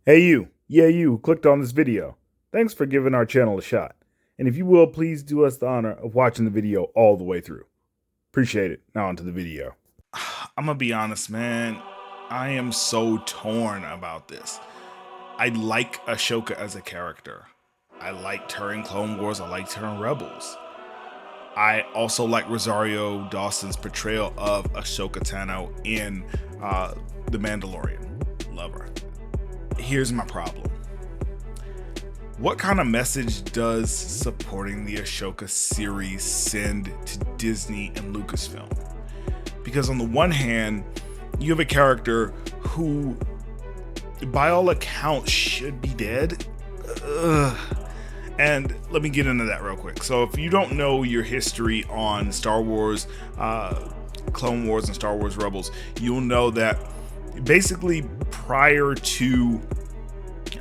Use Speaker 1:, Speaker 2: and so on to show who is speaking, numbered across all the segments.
Speaker 1: Hey you, yeah you who clicked on this video. Thanks for giving our channel a shot. And if you will, please do us the honor of watching the video all the way through. Appreciate it. Now onto the video.
Speaker 2: I'm gonna be honest, man. I am so torn about this. I like Ashoka as a character. I liked her in Clone Wars. I liked her in Rebels. I also like Rosario Dawson's portrayal of Ashoka Tano in The Mandalorian. Love her. Here's my problem. What kind of message does supporting the Ashoka series send to Disney and Lucasfilm? Because on the one hand, you have a character who, by all accounts, should be dead. Ugh. And let me get into that real quick. So if you don't know your history on Star Wars, Clone Wars and Star Wars Rebels, you'll know that basically prior to,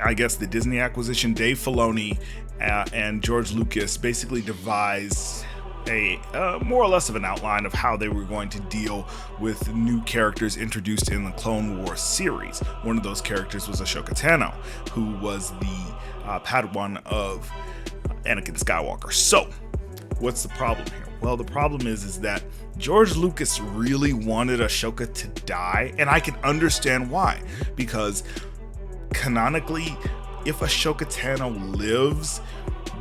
Speaker 2: I guess, the Disney acquisition, Dave Filoni and George Lucas basically devised a more or less of an outline of how they were going to deal with new characters introduced in the Clone Wars series. One of those characters was Ahsoka Tano, who was the Padawan of Anakin Skywalker. So, what's the problem here? Well, the problem is that George Lucas really wanted Ahsoka to die, and I can understand why. Because canonically, if Ahsoka Tano lives,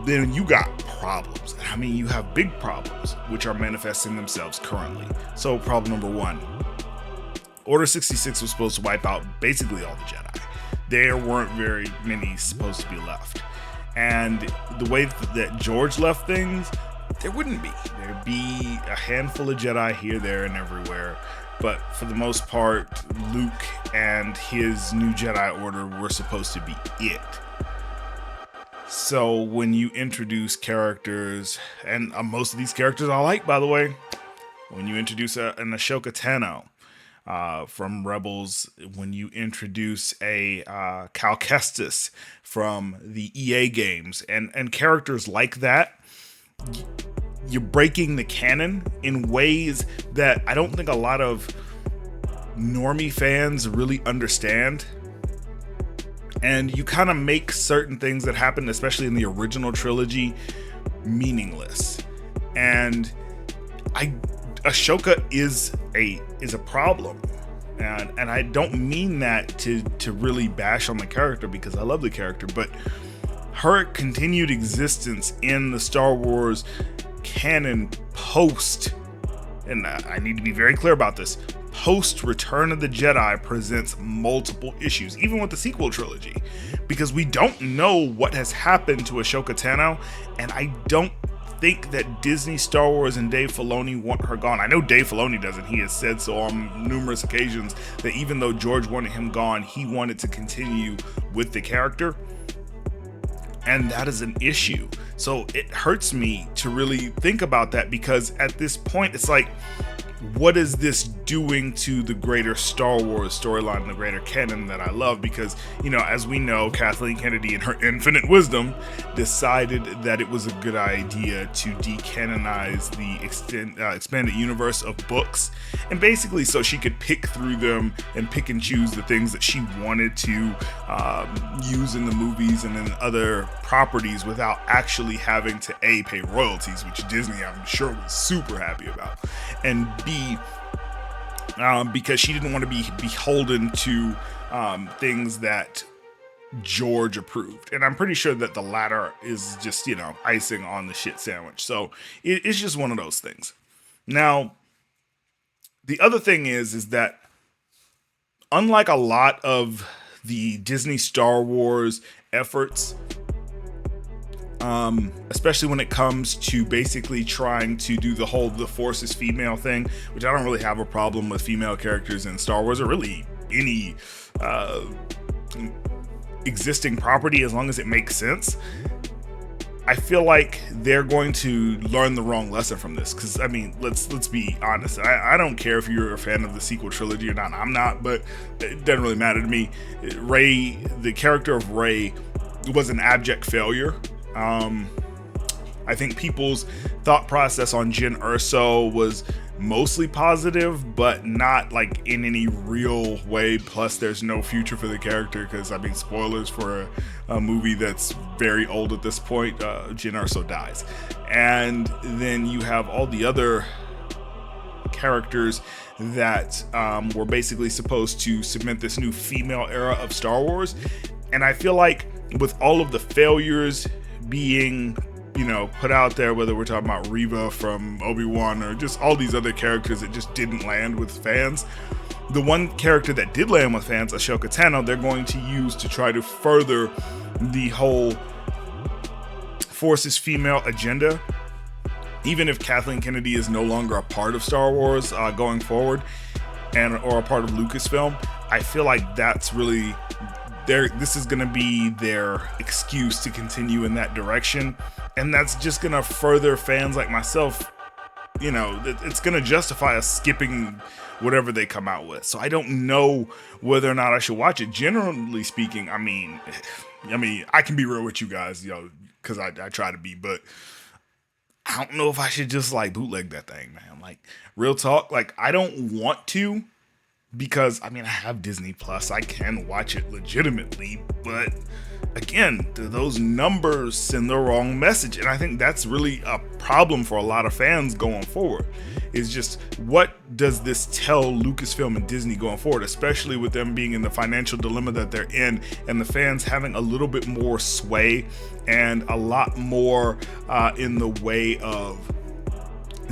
Speaker 2: then you got problems. I mean, you have big problems, which are manifesting themselves currently. So, problem number one, Order 66 was supposed to wipe out basically all the Jedi. There weren't very many supposed to be left. And the way that George left things, there wouldn't be. There'd be a handful of Jedi here, there, and everywhere. But for the most part, Luke and his new Jedi Order were supposed to be it. So when you introduce characters, and most of these characters I like, by the way, when you introduce an Ahsoka Tano from Rebels, when you introduce a Cal Kestis from the EA games, and characters like that, you're breaking the canon in ways that I don't think a lot of normie fans really understand. And you kind of make certain things that happened, especially in the original trilogy, meaningless. And Ashoka is a problem. And I don't mean that to really bash on the character, because I love the character, but her continued existence in the Star Wars canon post, and I need to be very clear about this, post Return of the Jedi presents multiple issues, even with the sequel trilogy, because we don't know what has happened to Ahsoka Tano, and I don't think that Disney, Star Wars, and Dave Filoni want her gone. I know Dave Filoni doesn't. He has said so on numerous occasions that even though George wanted him gone, he wanted to continue with the character. And that is an issue. So it hurts me to really think about that, because at this point, it's like, what is this doing to the greater Star Wars storyline, the greater canon that I love? Because, you know, as we know, Kathleen Kennedy, in her infinite wisdom, decided that it was a good idea to decanonize the expanded universe of books, and basically so she could pick through them and pick and choose the things that she wanted to use in the movies and in other properties without actually having to A, pay royalties, which Disney, I'm sure, was super happy about, and B, because she didn't want to be beholden to things that George approved. And I'm pretty sure that the latter is just, you know, icing on the shit sandwich. So it's just one of those things. Now, the other thing is that unlike a lot of the Disney Star Wars efforts, especially when it comes to basically trying to do the whole "the Force is female" thing, which I don't really have a problem with female characters in Star Wars, or really any existing property, as long as it makes sense. I feel like they're going to learn the wrong lesson from this, because I mean, let's be honest. I don't care if you're a fan of the sequel trilogy or not. I'm not, but it doesn't really matter to me. Rey, the character of Rey, was an abject failure. I think people's thought process on Jyn Erso was mostly positive, but not like in any real way. Plus, there's no future for the character because, I mean, spoilers for a movie that's very old at this point. Jyn Erso dies. And then you have all the other characters that were basically supposed to cement this new female era of Star Wars. And I feel like with all of the failures being, you know, put out there, whether we're talking about Reva from Obi-Wan or just all these other characters that just didn't land with fans, the one character that did land with fans, Ahsoka Tano, they're going to use to try to further the whole Forces female agenda. Even if Kathleen Kennedy is no longer a part of Star Wars going forward, or a part of Lucasfilm, I feel like that's really this is going to be their excuse to continue in that direction, and that's just going to further fans like myself. You know, it's going to justify us skipping whatever they come out with. So I don't know whether or not I should watch it. Generally speaking, I mean, I can be real with you guys, you know, because I try to be, but I don't know if I should just like bootleg that thing, man. Like, real talk, like, I don't want to, because I mean, I have Disney Plus, I can watch it legitimately, but again, those numbers send the wrong message, and I think that's really a problem for a lot of fans going forward. Is just, what does this tell Lucasfilm and Disney going forward, especially with them being in the financial dilemma that they're in, and the fans having a little bit more sway and a lot more in the way of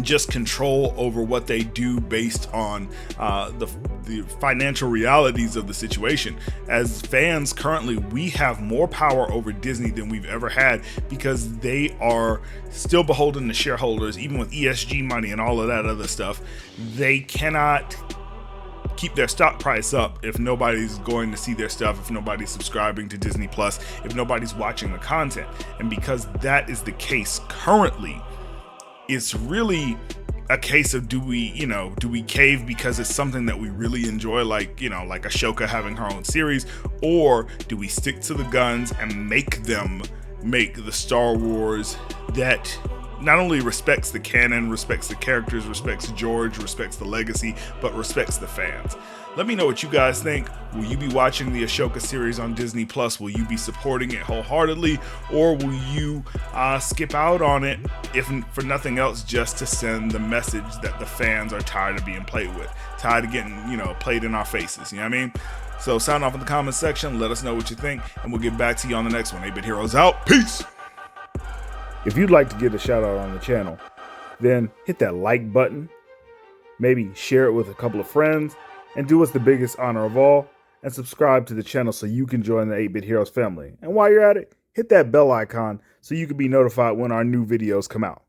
Speaker 2: just control over what they do based on the financial realities of the situation. As fans currently, we have more power over Disney than we've ever had, because they are still beholden to shareholders. Even with ESG money and all of that other stuff, they cannot keep their stock price up if nobody's going to see their stuff, if nobody's subscribing to Disney Plus, if nobody's watching the content. And because that is the case currently, it's really a case of, do we cave because it's something that we really enjoy, like, you know, like Ahsoka having her own series, or do we stick to the guns and make the Star Wars that not only respects the canon, respects the characters, respects George, respects the legacy, but respects the fans? Let me know what you guys think. Will you be watching the Ahsoka series on Disney Plus? Will you be supporting it wholeheartedly, or will you skip out on it, if for nothing else, just to send the message that the fans are tired of being played with, tired of getting, you know, played in our faces? You know what I mean? So sound off in the comments section. Let us know what you think, and we'll get back to you on the next one. 8-Bit Heroes out. Peace.
Speaker 1: If you'd like to get a shout out on the channel, then hit that like button, maybe share it with a couple of friends, and do us the biggest honor of all, and subscribe to the channel so you can join the 8-Bit Heroes family. And while you're at it, hit that bell icon so you can be notified when our new videos come out.